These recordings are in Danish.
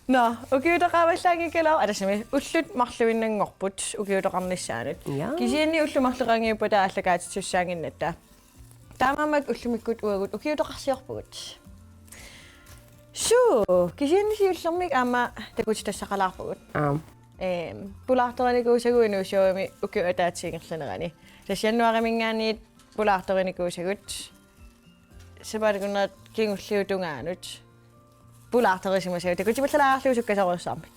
No, ukiutoqaavallaangikalaw alasami ullut marluinnanngorput ukiutoqarnissaanut. Kisianni ullumarleqangiuppa taallakaatitsussaanginnatta. Taamammak ullumikkut uagut ukiutoqarsiorpugut. Kisianni siullermik aama takutitassaqalaarpugut. Pulaartorinikuusaguinuusuami ukiuataatiingerlanerani. Tasiannuarimingaaniit pulaartorinikuusagut. Sapaatikunnerat kingulliutungaanut. Pulaartorisimusagut takutipallalaarluusukkasoruussaarmik.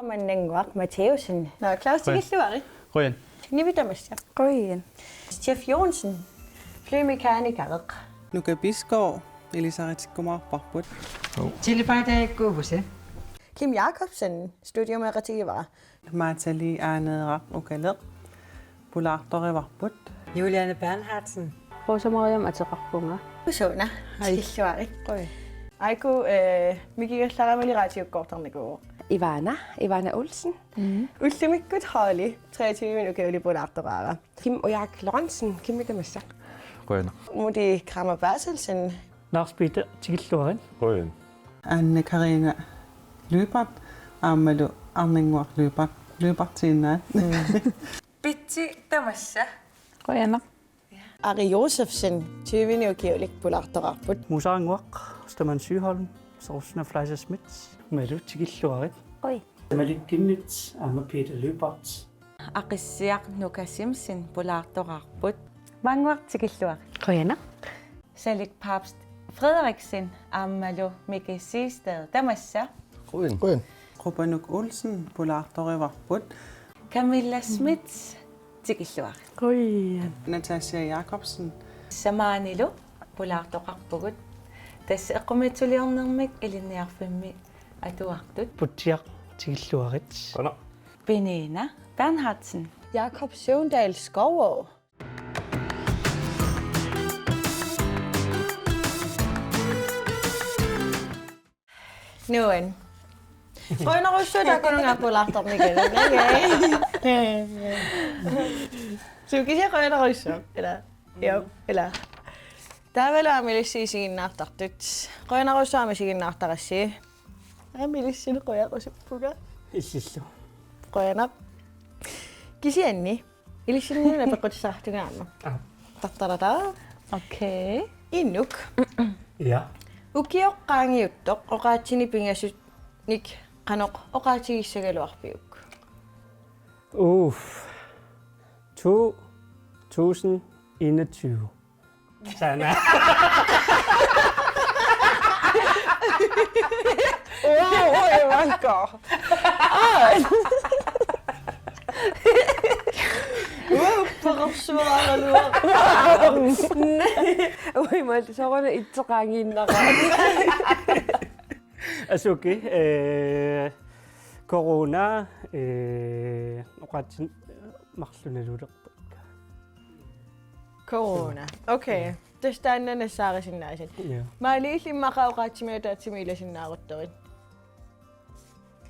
Mannanguaq Matheusen. No, Claus Tigilluari. Ryan. Nivitamassia. Ryan. Chef Jonsen. Flymekaniker. Nuka Bisgaard. Elisabeth Kumarparput. Tilipadaikkuuvuse. Kim Jacobsen. Studiomerativa. Martali Arnedra Ukaled. Pulaartorivarput. Juliane Bernhardsen. Rosa Mariam Ateqarpunga. Usuna. Tigilluari. Aiku mikigallarami ratiukkortarniku. Ivana Olsen. Ullumikkut haali 23 minutter uli pulaartoraara. Kim Ojak Lorentzen. Kim Midamassa. Ryan. Mudi Kramer Bertelsen. Lars Peter Tigilluarin. Ryan. Anne Karina Løbert. Amalu Arninguaq Løbertinnaat. Pitti Tamassa. Ryan. Ari Josefsen. 20 minutter uli pulaartoraarput. Musaanguaq Staman Syholm. Sorsna Fleischer Schmidt. Malu Tigilluarin. Oi. Malik Gimnitz. Amma Peter Løbert. Aqissiaq Nuka Simpson pulaartorarput. Manguaq Tigilluari. Ryan. Salik Papst Frederiksen ammalu Mikke Sistad Tamassa. Ryan. Rupanuk Olsen. Pulaartorivarput. Camilla Smith Tigilluari. Ryan. Natasha Jacobsen. Samanilu pulaartoqarpugut. Tassa eqqumitsuliornermik ilinniarfimmi atuartut. Putiaq Tigilluarit. Ryan. Benina Bernhardsen. Jakob Søvndal Skovå. Nuin. Voin olla syödä, kun on pulaartornikella. Sukisia koin olla Elä. Joo, elä. Täällä on milisiä siinä nahtartut. Koin olla saamisiin nahtarassi. Milisiin koin olla puga. Ilsillu. Koina. Kisienni. Ilisiin ne pakottisahtungaanno. Tattarata. Okay. Innuk. Ja. Ukiokkaangiuttoq oqaatsini pingasut nik qanoq oqaatigissagaluarpiuk. 2021. Sana. Oi, vanko. Parapsuaralua. Oi, mä olin sellainen itsekäänginnara. Altså okay. Corona. Oqaatsin marlunaluuleq. Corona. Okay. Tästä ennen ne saarisinnaisen. Ja. Mä liisimmaqa oqaatsimiutaatsimilasinnaaruttarit.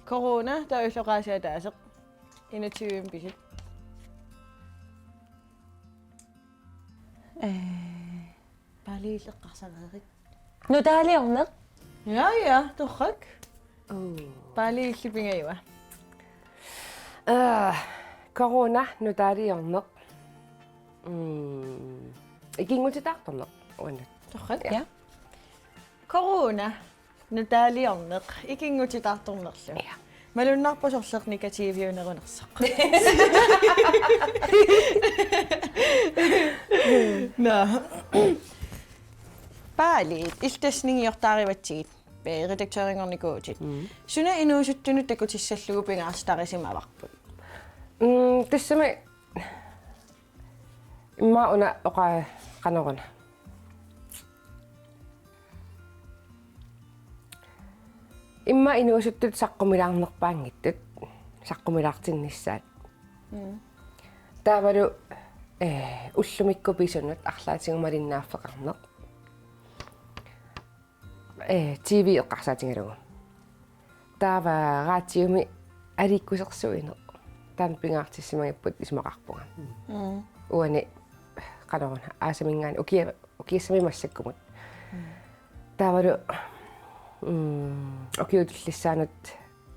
Corona tausoqaasia taaseq. Inatyyn pisit. Paaliilleqqarsareerit. No taaliorneq. Ja, torrak. Paaliillipingaiwa. Corona nutaaliorneq. Ikingutitaartorneq uannat. Torrak. Ja. Corona nutaaliorneq. Ikingutitaartornerlu. Ja. Malunnaarpusorleq negatiiviunerunersaq. No. Paaliit iltasningiortaarivatsiit. Redaktøringornikuutit. Suna inuusuttunut takutissallugu pingaarstarisimavaqput. Tassami imma una oqa qanoruna. Imma inuusuttut saqqumilaarnerpaangittut saqqumilaartinnissaat. Taavalu ullumikku pisunut арлаатигумалиннааффеқарнеқ. TV эққарсаатингалугу. Таава раатиуми аликкусерсуинеқ. таан пингаартиссимагиппут исмақарпуга. Уани қалорна аасамингаани укиассами массаккумут. таавалу окиутуллиссаанут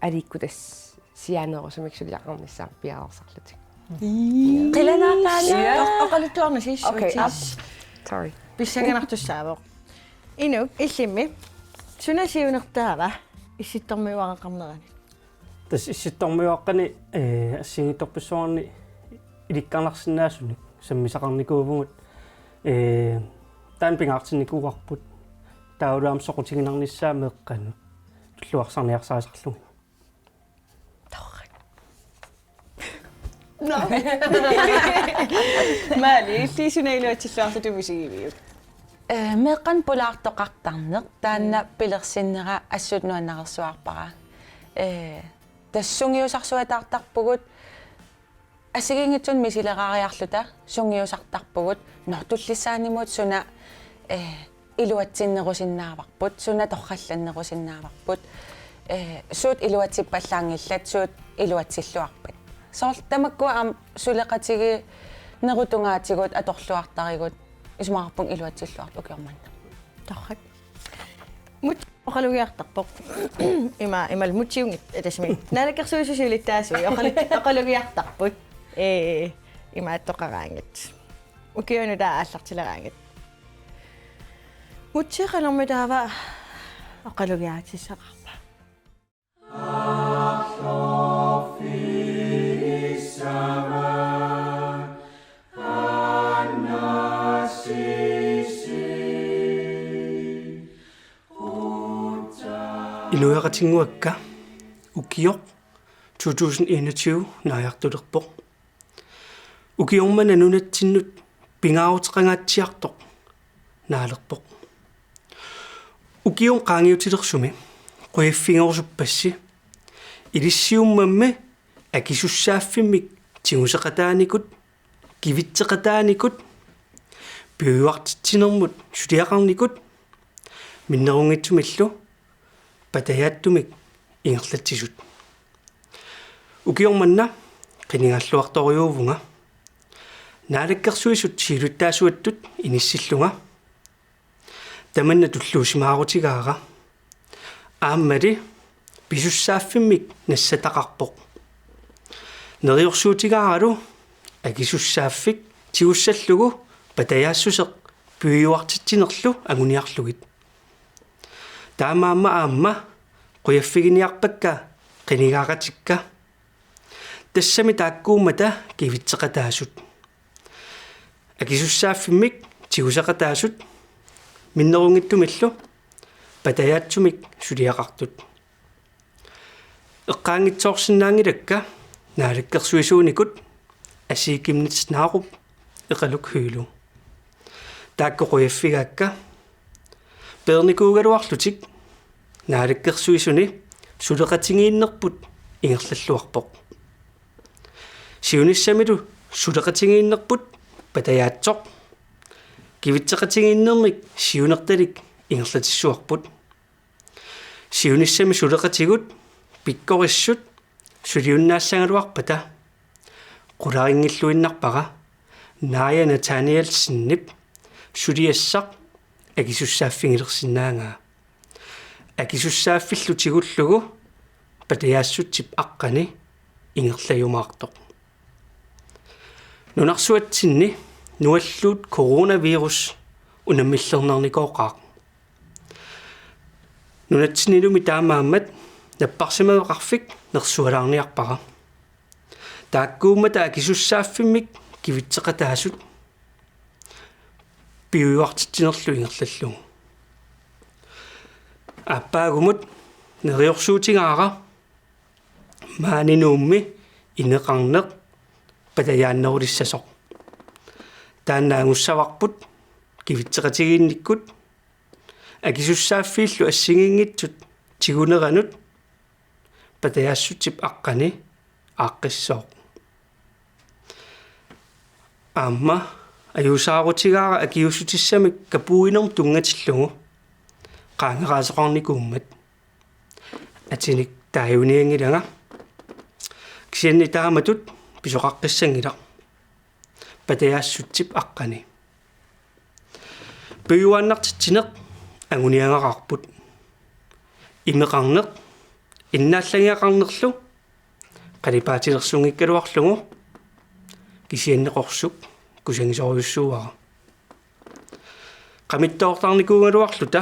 аликкутас сиаанерусумик сулиақарниссаам пиаарсарлутик. Qilanaaqaana. Oqaluttuarna siis. Okay, up. Sorry. Pissanganartussaavo. Inu illimmi. Sunasiunertaava issittormiuaqaqarnerani. Tas issittormiuaqqani assingittorpissuarni ilikkarnarsinnaasuni sammisaqarnikuuvungut taan pingaartinnikuuarput tauluam soqutiginarnissaa meeqqanu tulluarsarniarsaasarlugi. No. Maali illisunailuatsilluarlu tumisigiviu. Meeqqan pulaartoqartarneq taanna pilersinnera assutnuannaqersuarpara. Tassungiusarsuataartarpugut асигингитсун мисилерариарлута сунгиусартарпугут нортуллисаанимут суна илуатсиннерусиннааварпут суна торралланнерусиннааварпут суут илуатсиппаллаангиллат суут илуатсиллуарпат соор тамаккуа ам сулеқатиги нерутунгаатигут аторлуартаригут исмаарпун илуатсиллуарт укиорманна Torrak. Mut oqalugiartarpoq. Imal mutsiungit atasmi. Naalakkersuisusulittaasui oqalugiartarput. Imaattoqaraangit. Ukiunu taa aallartileraangit. Mutsiqalermi taava oqalugiaatissaqarpa. Inuaqatinguakka ukioq 2021 naajartulerpoq ukiormana nunatsinnut pingaarutiqangaatsiartoq naalerpoq ukion qaangiutilersumi quiiffingerusuppassi ilissiummamme akisussaaffimik tiguseqataanikut kivitseqataanikut piuartitsinermut suliaqarnikut minnerungitsumillu патаяаттумик ингерлатсисут укиорманна qinigalluartoriuuvunga naalakkersuisut siiluttaasuattut iniссиллунга таманна туллуусимаарутигаара ааммали писуссааффиммик нассатақарпоқ нериорсуутигааралу акисуссааффик тигуссаллугу патаяассусеқ пюйуартитсинерлу агуниарлугит таамаама аамма quyaffiginiarpakka qinigaaqatikka тассами тааккуумата кивитсеқатаасут акисуссааффиммик тигусеқатаасут миннерунгиттумиллу патаяатсумик сулиақартут эққаангитсоорсинаангилакка наалаккерсуисууникут асиикимнитснааруп эқалук хюйлу таакку quyaффигаакка перникуугалуарлутик наалаккерсуисуни сулеқатингииннерпут ингерллуарпоқ сиуниссамилу сулеқатингииннерпут патаяатсоқ кивитсеқатингииннермик сиунерталик ингерлатиссуарпут сиуниссами сулеқатигут пиккориссут сулиуннаассангалуарпата qularinngilluinnarpara naaya Nathaniel Sinnip сулиассақ акисуссааффигилерсинаангаа акисуссааффиллутигуллугу патаяассутсип аққани ингерлаюмаартоқ нунарсуатсинни нуаллуут коронавирус унаммиллернерникооқаақ нунатсинилуми таамааммат наппарсимавеқарфик нерсуалаарниарпара тааккууммата акисуссааффиммик кивитсеқатаасут пиуартитсинерлу ингерллугу аппаагумут нериорсуутигаара маанинуумми инеқарнеқ патаяаннерулиссасоқ тааннаангуссаварпут кивитсеқатигиинниккут акисуссааффииллу ассигингитсут тигунеранут патаяассутсип аққани ааққиссооқ аама аюусаарутигаара акиуссутиссамик капуинерм тунгатиллугу qaangeraasaqarnikuummat atinik taajuniangilanga kisianni taamatut pisoqaqqissangilaq patayaassutip aqqani puyuannartitsineq ангуниангақарпут имеқарнеқ иннааллагиақарнерлу қалипаатилерсунгиккалуарлугу кисианнеқорсук кусангисориуссууара qamittaortarnikuungaluarluta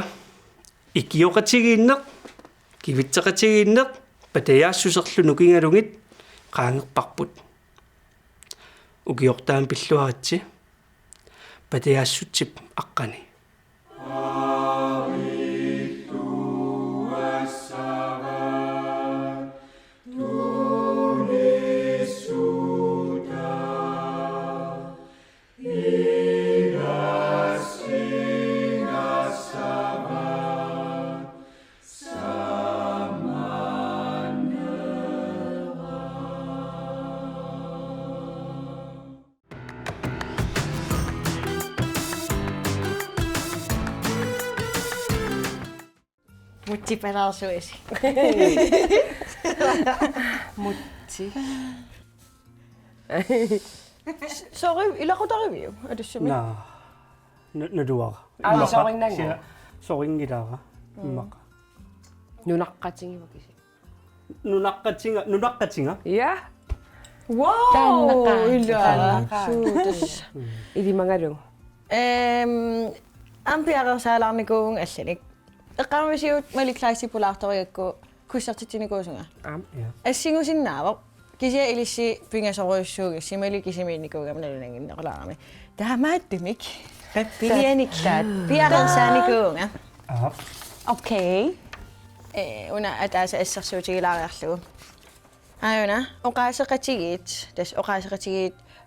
ikioqatigииннеқ кивитсеқатигииннеқ патаяассусерлу нукингалугит qaangerparput укиортаан пиллуаратси патаяассутсип аққани Muttipalaarsuisi. Mutti. Sorry, ilaqutariviu adussumi. Naa. Naduara. Soringango. Soringitara. Immaqa. Nunaqqatingiva kisi. Nunaqqatinga. Ja. Wow! Illa. Suutas. Ilimangalung. Ampiaqersaalarnikuun allanik. Eqqarmisiut maliklaasipulaartoriakku kussartitsinikuusunga. Ja. Assingusinnaava kisia ilissi pingasoruissuugissi mali kisimiinnikuugamnalunanginnequlaarami. Taamaattumik. Pilianiklaat. Piaqersaanikuunga. Okay. Una ataasa assarsuutigilaariarlugu. Ayuna oqaaseqatigit tas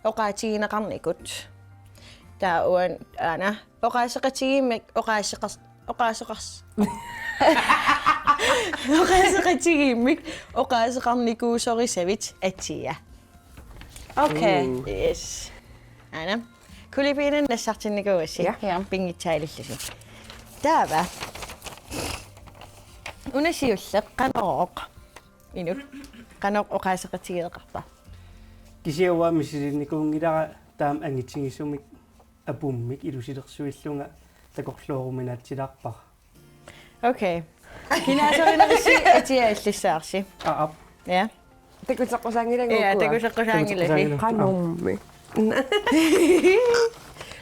oqaatigineqarnikut. Taa uan ana oqaaseqatigimik oqaaseqatigimik oqaaseqarnikuusorisavit atia. Okay. Yes. Ana kulipiinan nassartinnikuussi. Ja. Pingitsailillusi. Taava unasiulleq qanorooq inut qanoq oqaaseqatigileqarpa. Kisiawaa misilinikuungilara taam angitsingisumik apummik ilusilersuillunga takorluoruminatsilarpar. Okay. Kinaasorinarisi atiaallissaarsi. Aap. Ja. Takusaqqusangilangukua. Ja, takusaqqusangilasi. Qanormi.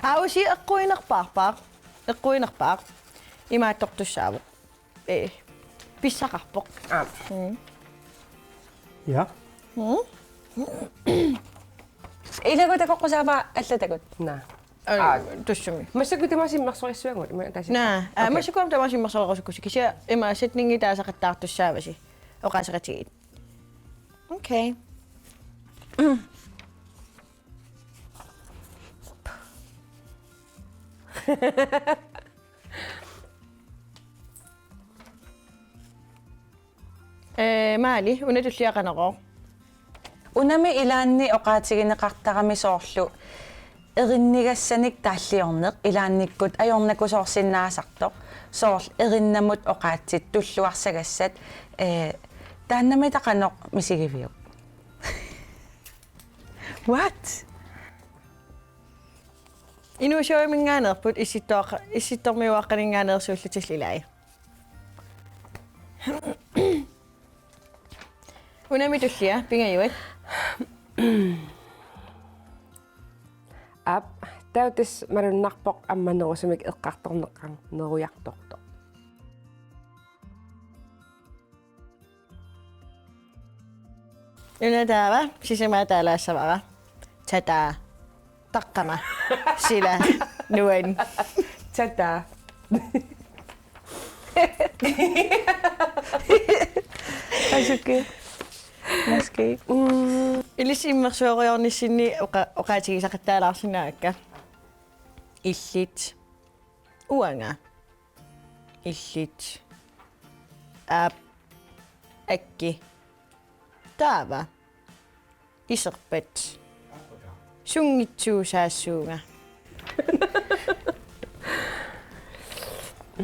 Ausi eqquinerpaarpaaq. Imaattortussaavuq. Pissaqarpoq. Ja. Ilagu takoqqusaapa allatakut. Naa. Tussumi. Massakutimasimmersorissuangut tasi. Naa, masikuam tamasimmersorequsukkusi kisia ima setningi taasaqattaartussaavasi. Oqaaseqatigit. Okay. Maali, unatulliaqaneqoo. Unami ilaanni oqaatigineqartarami soorlu erinnigassanik taalliorneq ilaannikkut ajornakusoorsinnaasartoq soorl erinnamut oqaatsit tulluarsagassat taannami taqanoq misigiviuq. What? Inuusioiminngaanerput issittormiuaqqaninngaanersuullutillilai. Unami tullia pingajuat. Ap tautis marunnarpoq ammanerusumik eqqartorneqqan neruyartortoq. Unataava sisimaataalaassavara. Tata taqqama sila nuan. Tata. Asuke. Maske. Ilissimmersuoriornissinni oqaatigisaqattaalaarsinnaakka. Illit. Uanga. Illit. Akki. Taava. Iserpat. Sungitsuusaassuunga.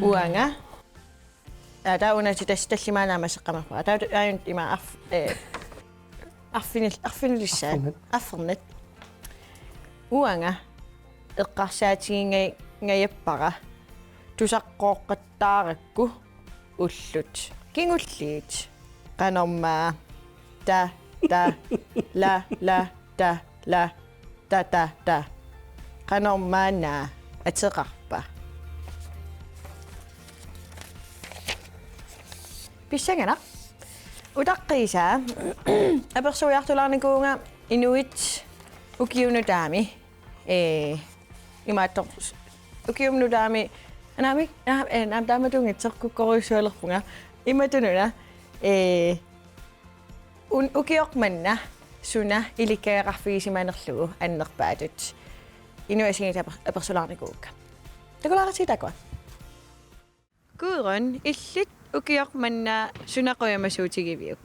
Uanga. Tää unasi tallimaanaamaseqqamarpa. Tää ayun ima affinilissaan. Affernet. Uanga eqqarsaatiginga ngayappara tusaqqooqqattaarikku ullut kingulliit qanormaa ta la ta qanormaana ateqarpa pissangana utaqqiisaa apersuiartulaarnikuunga inuit ukiunutaami imaattoq ukiumnutaami anami taamatunngitserkukkoruissualerpunga imatununa ukiormanna suna ilikkaaqarfiisimanerlugu annerpaatut inuasigit apersulaarnikuukka takulaaratitakua Gudrun illit ukiormanna sunaquyamasuutigiviuk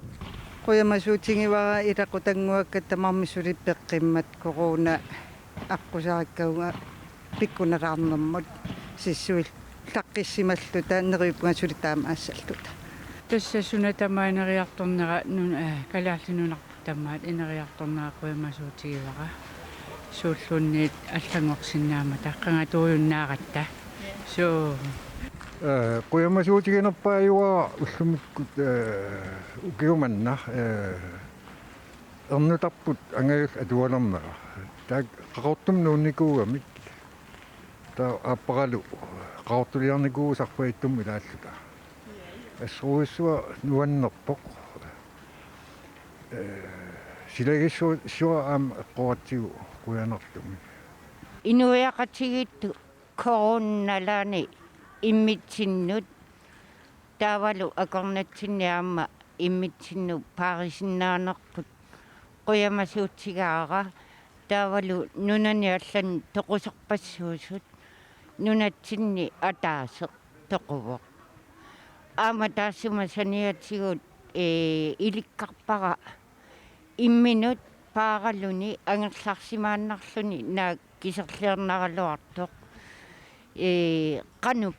Quyamasuutingivara ilaqutanguakka tamarmissuli peqqimmat corona аққусараккауга пиккуналаарнэрмут сиссуил таққиссималлута нериуппунга таама ассаллута тассасуна тамаанериарторнера нуна калаарлинунарпу тамаат инериарторнера quyamasuutigivara сууллуунниит аллагорсинаама таққангатуйуннааратта соо quyamasuutiginerpaayuа уллумиккут укиуманна эрнутарпут ангаус атуалернера так qaqortum nuunnikууgamik та аппаралу qaqortuliarnikuu сарпаиттум илааллута ассруиссуа нуаннерпоқ силагиссуа аам эққуатсигу куянартуми инуяқатигитту коронналаани иммитсиннут таавалу акорнатсинниаама иммитсинну паарисиннаанерпут quyamasuutigaara таавалу нунаниаллан тоқусерпассуусут нунатсинни атаасеқ тоқувоқ аама таассума саниатсигут иликкарпара имминут пааралуни ангерларсимааннарлуни наа кисерлиернаралуартоқ кану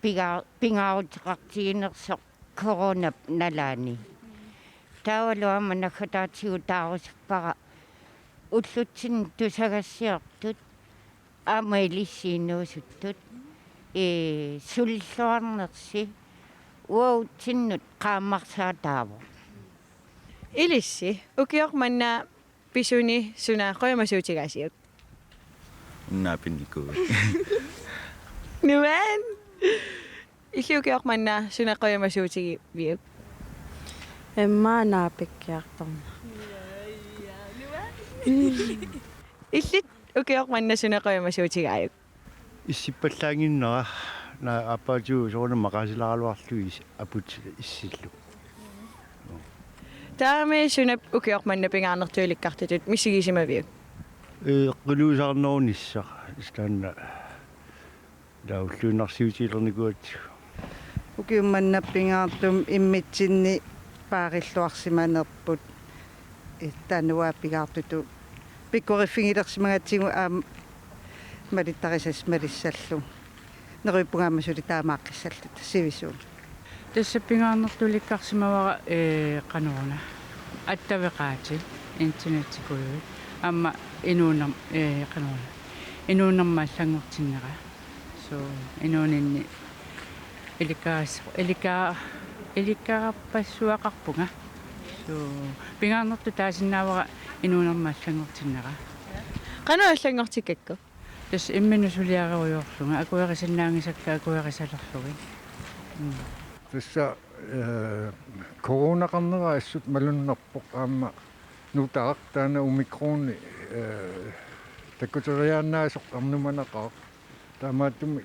пингаарутеқартигинерсоқ корона налаани таавалу аама нахатаатсигу таарусуппара уллутсин тусагассиартут аама илиссиинуусуттут суллуарнерси уаутсиннут qaammarsaataavu ilissi ukiormanna pisuni suna quyamasuutigaasiuk unnaapinnikuut nuan illi ukiormanna suna quyamasuutigiviuk emmaanaapikkiartorna illit ukiormanna suna quyamasuutigaayuk иссиппаллаангиннера на аппаатиу соорна мақасилааралуарлуис апут иссиллу таами сuna ukiormanna pingaarnertuilikkartutut missigisimaviuk quluusаарнерунisса станна дауллуунарсиутилерникуат укиумманнаппингаартум иммитсинни паариллуарсиманерпут тануааппигаартуту пиккориффигилерсимагатсигу аам малиттарисас малиссаллу нериуппунгаамасули таамааққиссаллут сивисуул тассаппингаарнертуликкарсимавара канорна аттавеқаати интернеттикуйуит амма инуунам канорна инуунаммааллангортиннера со инуунинни эликаарпассуақарпунга со пингаарнерту таасиннаавара инуунаммааллангортиннера qanuallangortikakku тас имминусулиареруйорлунга акуярисаннаангисакка акуярисалерлуги тасса коронақарнера ассут малуннерпоқ аама нутаартаана умикрони таккутериааннаасоқ арнуманақаа таамааттуми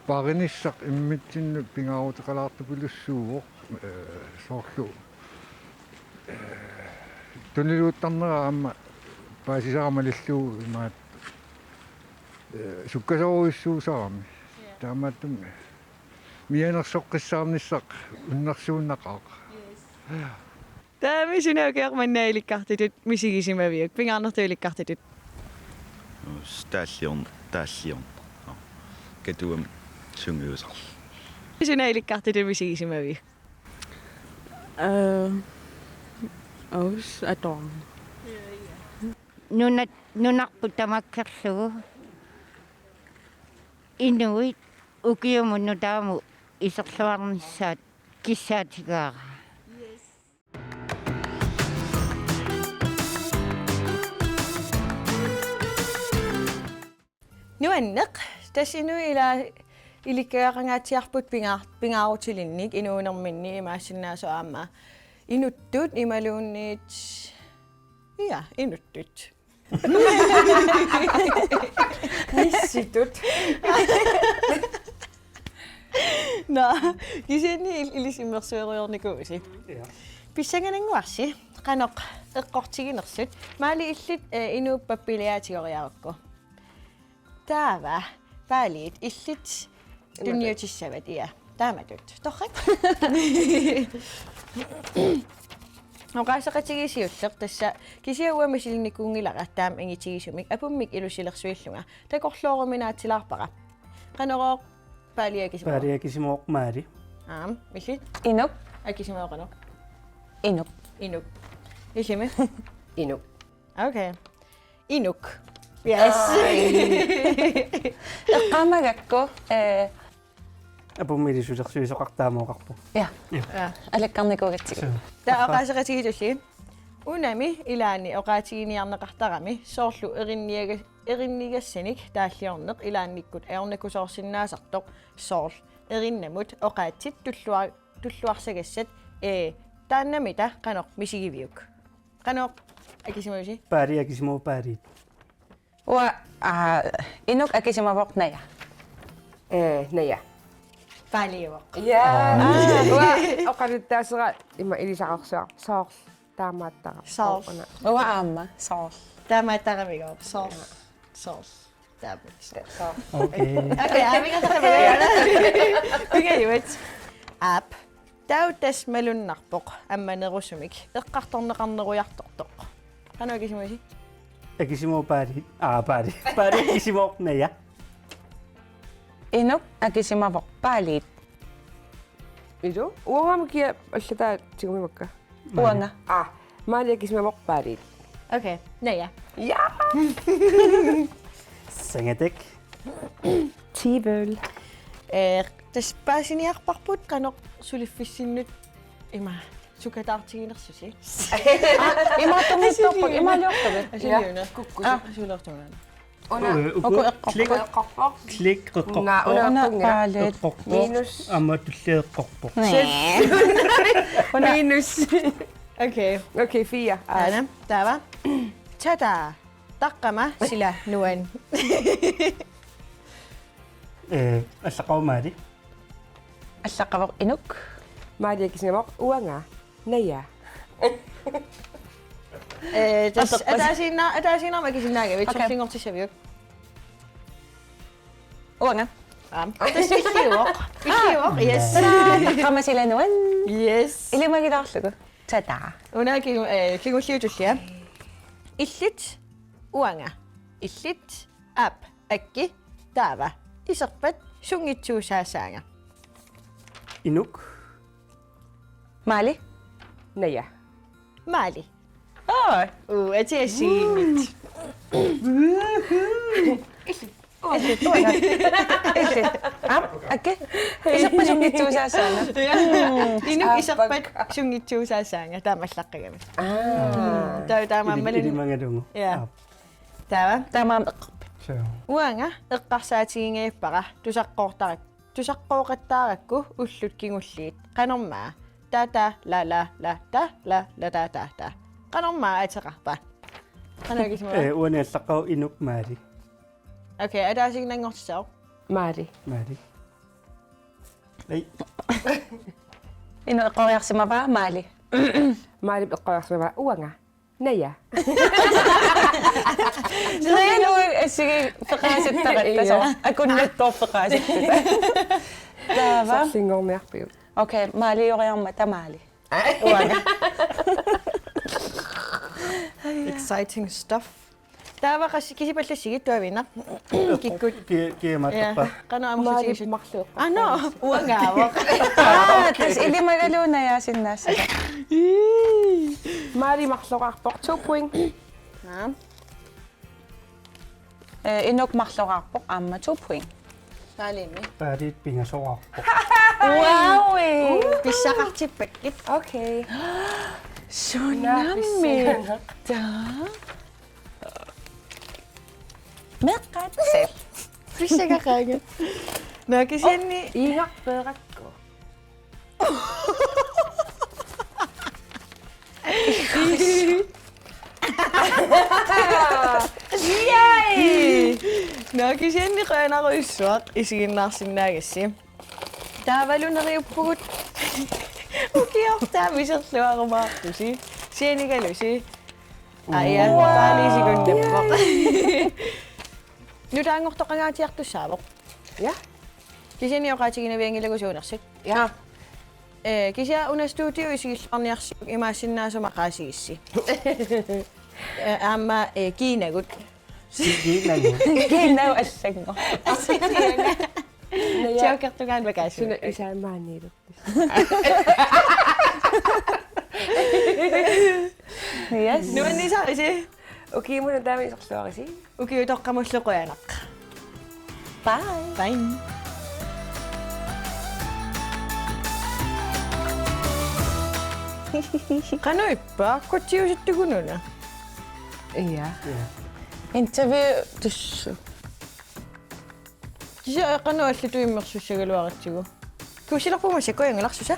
париниссақ иммитсинну пингаарутеқалаартупилуссууоқ соорлу тунилуuttарнера аама паасисарамалиллуу имаат суккасоруиссуусарами таамааттуми мианерсоққиссаарниссақ уннарсууннақаа таами сuna ukiormanna ilikkartutut missigisimaviuk pingaarnertuilikkartutut тааллиорн катуам сунгиусар suna ilikkartutut missigisimaviuk aus atorn нунарпу тамаккерлугу инуит ukiumunnu taamu iserluarnissaat kissaatigaara. Nuanneq tasinu ilikkaaqangaatiarput pingaarutilinnik inuunerminni imaassinnaasu aamma inuttut imaluunniit ja inuttut Missitut. no kisenni ilisimmersueriornikuusi pissangananguarsi qanoq eqqortiginersut maali illit inuuppappiliaatigoriarukku taava paaliit illit tunniutissavat ia taamatut torrak Oqaasaqatigisiulleq tassa kisiauamasilinikuungilaqa taam angitigisumik apummik ilusilersuillunga takorlooruminaatilaarpaqa qanorooq paaliakisimo Paariakisimoq maari. millit Inuk. akisimoqano Inuk. inuk isime Inuk. okay inuk yes Eqqaamagakku Apummilisuusersuisoqartaamoqarpu. ja алаккарникуугатсиг ta oqaasaqatigitulli unami ilaani oqaatiginiarneqartarami soorlu erinnigassanik taalliorneq ilaannikkut aornakusoorsinnaasartoq soorl erinnamut oqaatsit tulluarsagassat taannamita qanoq misigiviuk qanoq akisimusi Paariakisimo paariit. wa inuk akisimapoq naya Naya. paaliuaq Wa oqarittaasera ima ilisaqarsuaq soorl taamaattara. Soorl. wa aamma soorl taamaattaqamigo soorl taamut Okay. okay amikataqamiga pigayuat app tautas malunnarpoq ammanerusumik eqqartorneqarnerujartortoq qanu akisimusi Akisimo paariit. Paari. Paariakisimoq naya. inuk akisimapoq paaliit Idu? Uamkia allata tigumimakka. uanga Maali akisimimapoq paaliit. okay naya Sangatek. Tivel. tas paasiniarparput qanoq suliffissinnut ima sukataartiginersusi imatornittorpuk imaaliortavat asiliuna kukkus asulertunan Klik. Klik. Nga una una paalit Minus. Amma tulleeqqorpoq. Minus. okay Okay, 4. ana tava tata taqqama sila nuan Allaqau maari. allaqapoq inuk Maali akisimimapoq uanga. Naya. tas ataasina makisinnaaga vitsorlingortissaviuk uanga tas illiuoq yes taqqama silanuan yes ilimagilaarlugu tata una kingulliutullia illit uanga illit ap akki taava iserpat sungitsuusaasaanga Inuk. maali Naya. maali atiasiinit Ake, isappa sungitsuusaasaanga. Inuk isarpat sungitsuusaasaanga taamallaqqagami. Taamaammalin. Ilimangadungu. Ja. Taava. Taamaam. Uanga eqqarsaatigingayappaqa tusaqqooqattaarakku ullut kingulliit qanormaa tata la la la ta la la ta ta ta qanormaa ateqarpa qanagismaa Uani allaqau inuk maari. Okay, ataasignangortisao Maali. Maari. Ei. Inu eqqoriarsimapaa maali. Maali eqqoriarsimapaa uanga. Naya. Nayanu sige peqaasittaqattaso akunnattorpeqaasittata. Taava. Singornerpiu. Okay, maalioriarmata maali. Uanga. Exciting stuff. Taava kisipallassigit tuavina. Kikkut. Kiemattappa. Qano Maali amusisigit. marluq. No, uangaawaq. Tas ilimagaluna yaasinnaassaqa. Maali marluqarpoq 2 point. Inuk marluqarpoq aamma 2 point. Paalimi. Päätit pingasoarpo. Wow! Pissaqartippakit. Okay. Tsunami. Meqqat. Pissaqaqaaga. Nakisianni. Iingaqpeeqakku. Yay! Nakisianni qoyanaruissuaq isiginnaarsinnaagassi. Taavaluneriuppugut. Ukiortaamiserluarumaartusi. Sianigalusi. Aia, paaliisikunneppaq. Nu taangortoqangaatiartussaavoq. Ja. Kisiani oqaatigineviangilagusuunersut. Ja. Kisia una studio isigillarniarsu imaasinnaasumaqaasigissi. Amma kiinagut. Kiinau allango. Tjaukertugaan vakaasi. Suna isäämaaniiluttis. Yes. Nuanni saarisi. Okay, muna dami isorluarisi. Ukiutoqqamulluquyanaq. Bye. Bye. Qanuippa kutsiusittugununa. Ja. Interview tussu. Kisia qanuallutu immersussaгаluaritsigu. Kuusilarpuma sakuyangalarsusa.